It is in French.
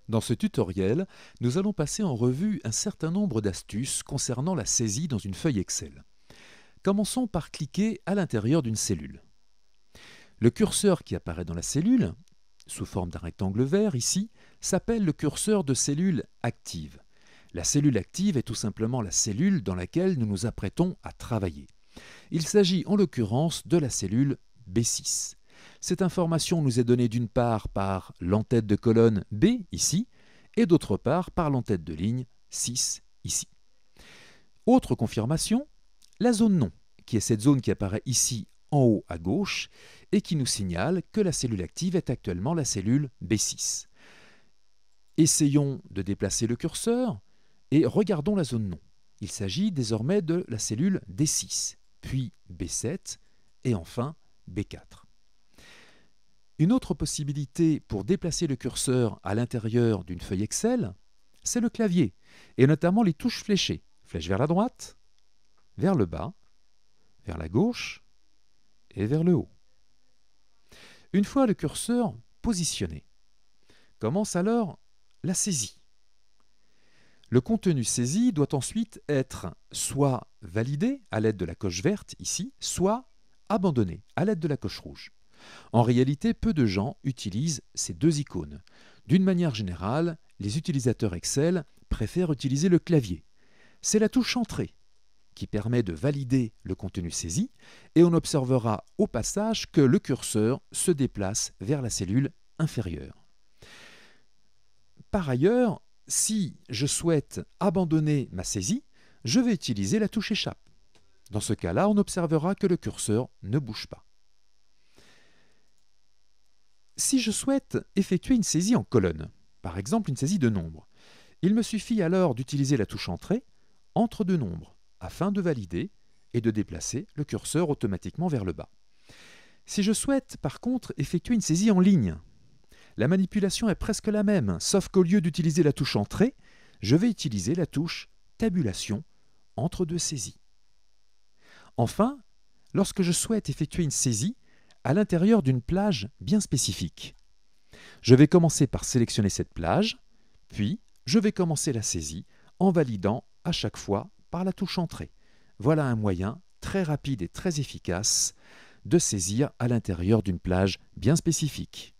Dans ce tutoriel, nous allons passer en revue un certain nombre d'astuces concernant la saisie dans une feuille Excel. Commençons par cliquer à l'intérieur d'une cellule. Le curseur qui apparaît dans la cellule, sous forme d'un rectangle vert ici, s'appelle le curseur de cellule active. La cellule active est tout simplement la cellule dans laquelle nous nous apprêtons à travailler. Il s'agit en l'occurrence de la cellule B6. Cette information nous est donnée d'une part par l'entête de colonne B ici et d'autre part par l'entête de ligne 6 ici. Autre confirmation, la zone nom, qui est cette zone qui apparaît ici en haut à gauche et qui nous signale que la cellule active est actuellement la cellule B6. Essayons de déplacer le curseur et regardons la zone nom. Il s'agit désormais de la cellule D6, puis B7 et enfin B4. Une autre possibilité pour déplacer le curseur à l'intérieur d'une feuille Excel, c'est le clavier, et notamment les touches fléchées. Flèche vers la droite, vers le bas, vers la gauche et vers le haut. Une fois le curseur positionné, commence alors la saisie. Le contenu saisi doit ensuite être soit validé à l'aide de la coche verte ici, soit abandonné à l'aide de la coche rouge. En réalité, peu de gens utilisent ces deux icônes. D'une manière générale, les utilisateurs Excel préfèrent utiliser le clavier. C'est la touche Entrée qui permet de valider le contenu saisi et on observera au passage que le curseur se déplace vers la cellule inférieure. Par ailleurs, si je souhaite abandonner ma saisie, je vais utiliser la touche Échappe. Dans ce cas-là, on observera que le curseur ne bouge pas. Si je souhaite effectuer une saisie en colonne, par exemple une saisie de nombres, il me suffit alors d'utiliser la touche Entrée entre deux nombres afin de valider et de déplacer le curseur automatiquement vers le bas. Si je souhaite par contre effectuer une saisie en ligne, la manipulation est presque la même, sauf qu'au lieu d'utiliser la touche Entrée, je vais utiliser la touche Tabulation entre deux saisies. Enfin, lorsque je souhaite effectuer une saisie à l'intérieur d'une plage bien spécifique, je vais commencer par sélectionner cette plage, puis je vais commencer la saisie en validant à chaque fois par la touche Entrée. Voilà un moyen très rapide et très efficace de saisir à l'intérieur d'une plage bien spécifique.